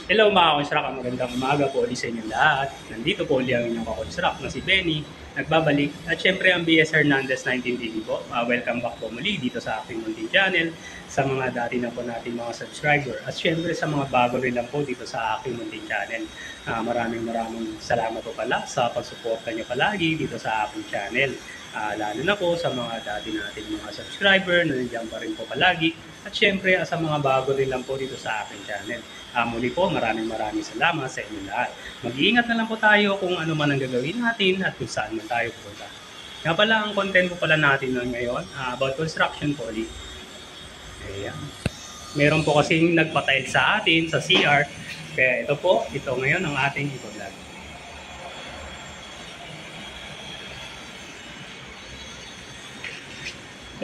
Hello mga ka-construct, magandang umaga po ulit sa inyong lahat. Nandito po ulit ang inyong ka-construct na si Benny, nagbabalik. At syempre ang BS Hernandez 19TV po. Welcome back po muli dito sa aking munting channel, sa mga dati na po natin mga subscriber. At syempre sa mga bago rin lang po dito sa aking munting channel. Maraming salamat po pala sa pagsuporta nyo palagi dito sa aking channel. Lalo na po sa mga dati natin mga subscriber na nandiyan pa rin po palagi. At syempre sa mga bago rin lang po dito sa aking channel. Muli po, maraming salamat sa inyo lahat. Mag-iingat na lang po tayo kung ano man ang gagawin natin at kung saan man tayo pupunta. Nga pala, ang content po pala natin ngayon about construction po ulit. Ayan. Meron po kasing nagpatile sa atin sa CR. Kaya ito ngayon ang ating i-vlog.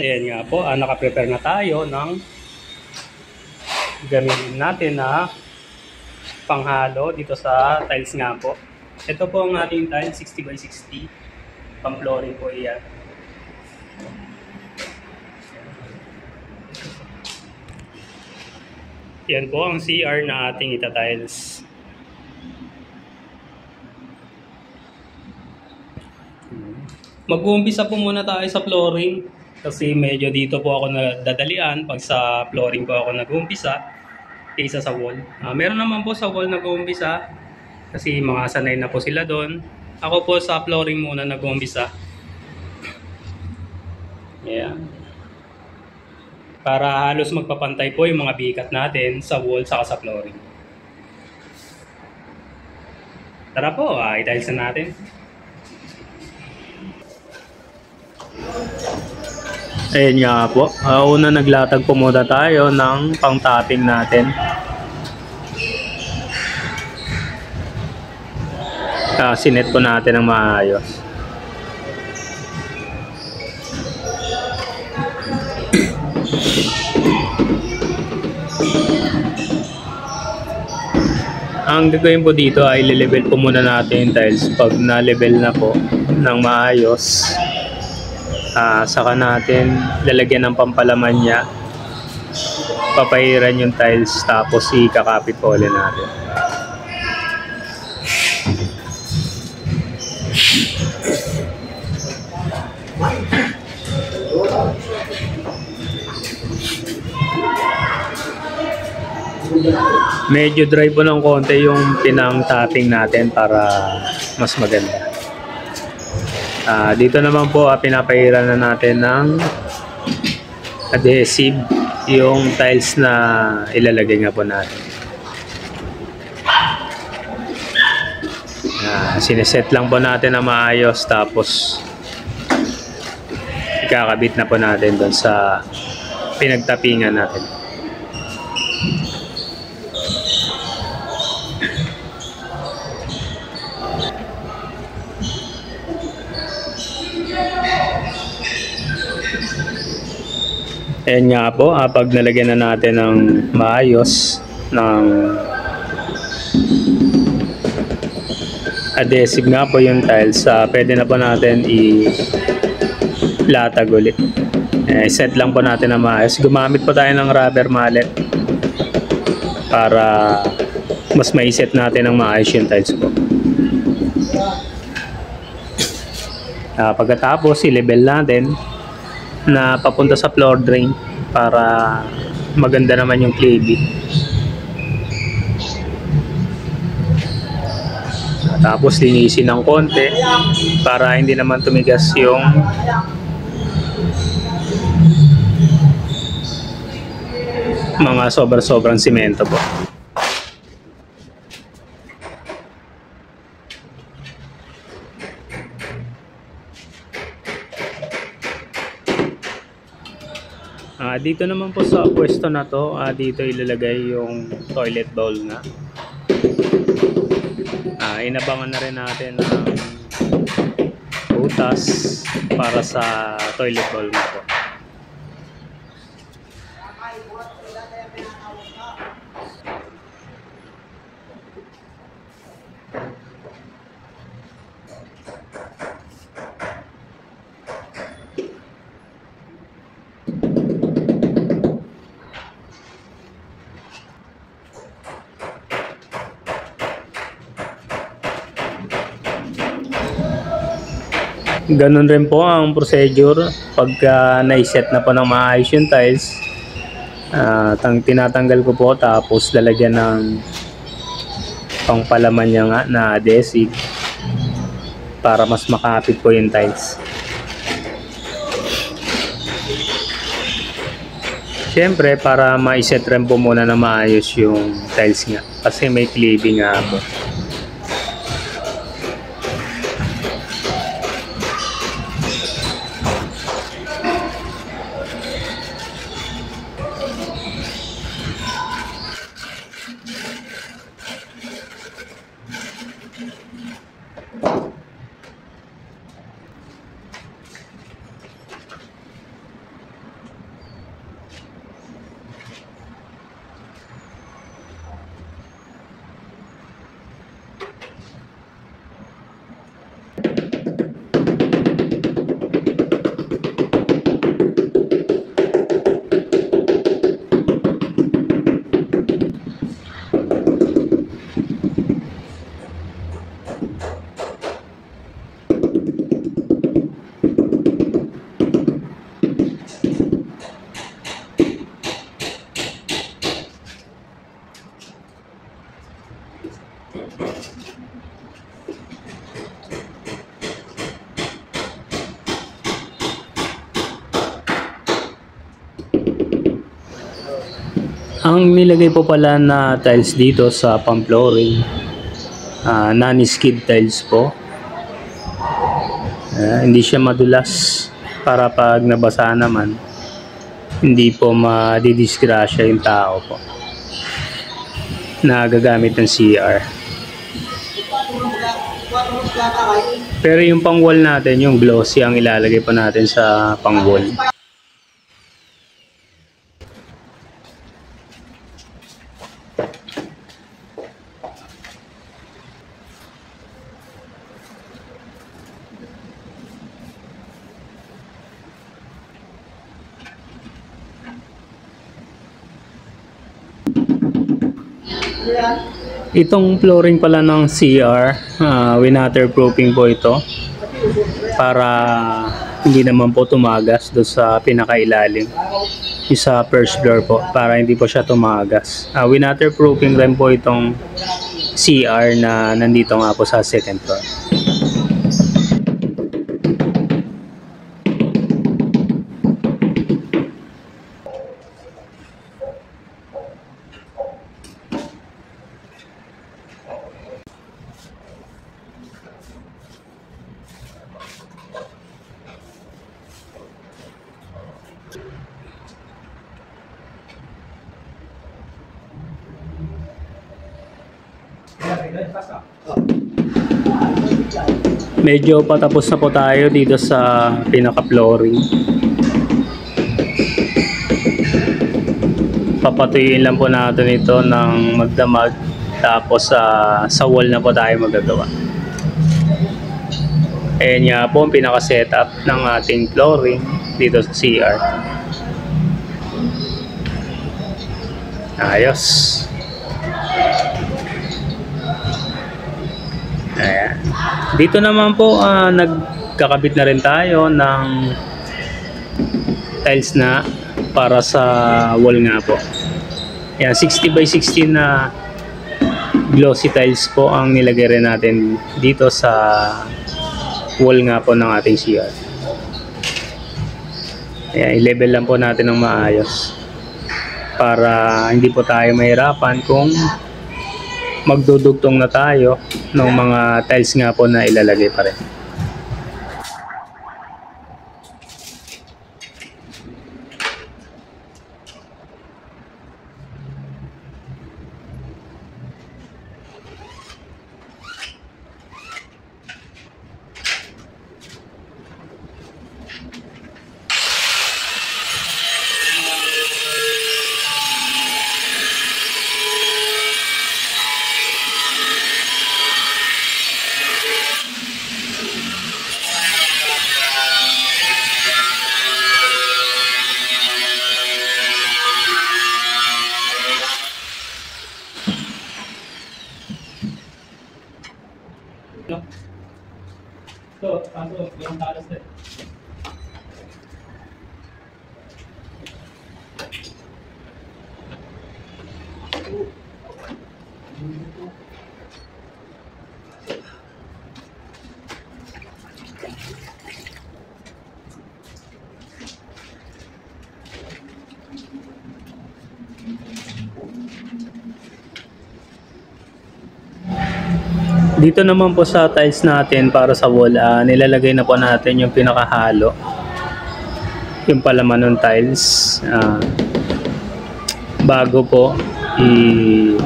Ayan nga po, nakaprepare na tayo ng gamitin natin na panghalo dito sa tiles nga po. Ito po ang ating tiles, 60 by 60. Pang flooring po iyan. Yan po ang CR na ating ita-tiles. Mag-uumpisa po muna tayo sa flooring. Kasi medyo dito po ako nadadalian pag sa flooring po ako nag-uumpisa kaysa sa wall. Meron naman po sa wall nag-uumpisa kasi mga sanay na po sila doon. Ako po sa flooring muna nag-uumpisa. Ayan. Para halos magpapantay po yung mga bikat natin sa wall saka sa flooring. Tara po, i-tiles na natin. Ayan nga po. Una naglatag po muna tayo ng pang-topping natin. Sinet po natin ng maayos. Ang gagawin po dito ay i-level po muna natin yung tiles. Pag na-level na po ng maayos, saka natin lalagyan ng pampalaman niya, papahiran yung tiles, tapos ikakapit po ulit natin. Medyo dry po ng konti yung pinang-topping natin para mas maganda. Dito naman po pinapahiran na natin ng adhesive yung tiles na ilalagay nga po natin. Sineset lang po natin na maayos, tapos ikakabit na po natin doon sa pinagtapingan natin. Ayan nga po, pag nalagyan na natin ng maayos ng adhesive nga po yung tiles, pwede na po natin ilatag ulit. Set lang po natin na maayos. Gumamit po tayo ng rubber mallet para mas maiset natin ng maayos yung tiles po. Pagkatapos i-level natin na papunta sa floor drain para maganda naman yung clay. Tapos linisin ng konti para hindi naman tumigas yung mga sobrang simento po. Dito naman po sa pwesto na to, dito ilalagay yung toilet bowl nga. Inabangan na rin natin ng butas para sa toilet bowl na po. Ganun rin po ang procedure pagka naiset na po ng maayos yung tiles. Tinatanggal ko po tapos lalagyan ng pangpalaman niya nga na adhesive para mas makapit po yung tiles. Siyempre para ma-set rin po muna na maayos yung tiles nga kasi may cleaving nga po. Ang nilagay po pala na tiles dito sa pang flooring, non-skid tiles po. Hindi siya madulas para pag nabasa naman hindi po madidisgrasya yung tao po na gagamit ng CR. Pero yung pang wall natin, yung glossy ang ilalagay pa natin sa pang wall. Itong flooring pala ng CR, winaterproofing po ito para hindi naman po tumagas doon sa pinakailalim, yung sa first floor po, para hindi po siya tumagas. Winaterproofing rin po itong CR na nandito nga po sa second floor. Medyo patapos na po tayo dito sa pinaka-flooring. Papatuyuin lang po natin ito ng magdamag, tapos sa wall na po tayo magagawa. Ayan nga po ang pinaka-setup ng ating flooring dito sa CR. Ayos. Ayan. Dito naman po nagkakabit na rin tayo ng tiles na para sa wall nga po. Ayan, 60 by 60 na glossy tiles po ang nilagay rin natin dito sa wall nga po ng ating CR. Ayan, i-level lang po natin ng maayos para hindi po tayo mahirapan kung magdudugtong na tayo ng mga tiles nga po na ilalagay pa rin. So, kaso, yung talas na. Dito naman po sa tiles natin para sa wall, nilalagay na po natin yung pinakahalo. Yung palaman ng tiles. Bago po i-set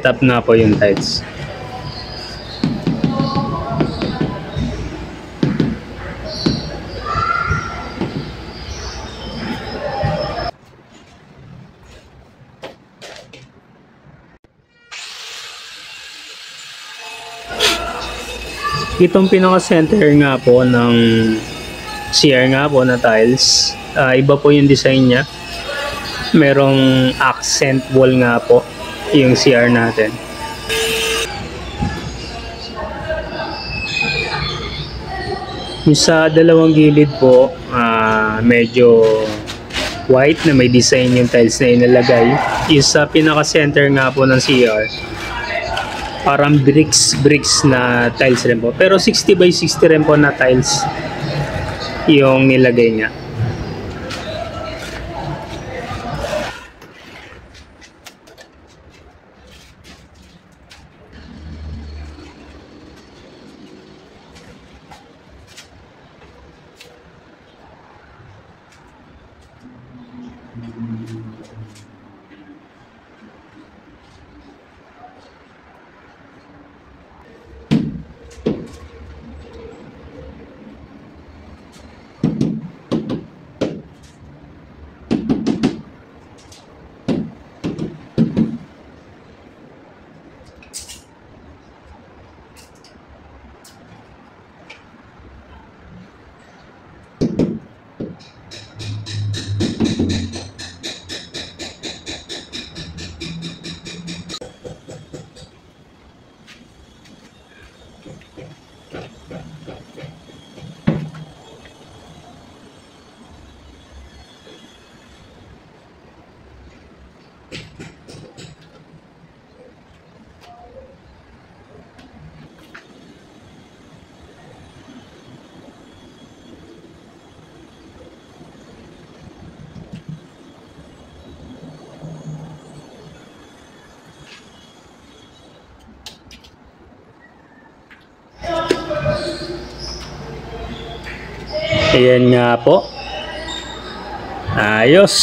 up na po yung tiles. Itong pinaka-center nga po ng CR nga po na tiles, iba po yung design niya. Merong accent wall nga po yung CR natin. Yung sa dalawang gilid po, medyo white na may design yung tiles na inalagay. Yung sa pinaka-center nga po ng CR, parang bricks na tiles rin po. Pero 60 by 60 rin po na tiles yung nilagay niya. Ayan nga po. Ayos.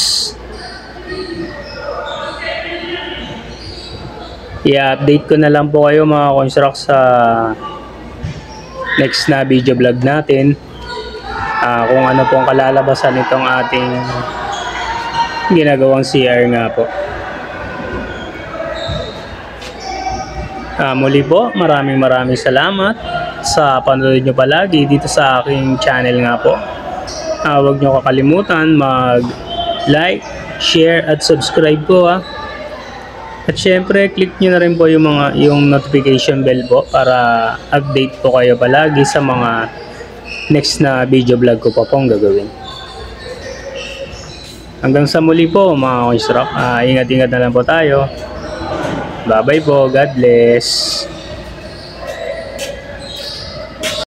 I-update ko na lang po kayo mga construct sa next na video vlog natin. Kung ano po ang kalalabasan nitong ating ginagawang CR nga po. Muli po, maraming salamat sa panonood nyo palagi dito sa aking channel nga po. Huwag nyo kakalimutan mag-like, share at subscribe po At syempre, click nyo na rin po yung notification bell po para update po kayo palagi sa mga next na video vlog ko po pong gagawin. Hanggang sa muli po mga construct, ingat-ingat na lang po tayo. Bye bye po, God bless.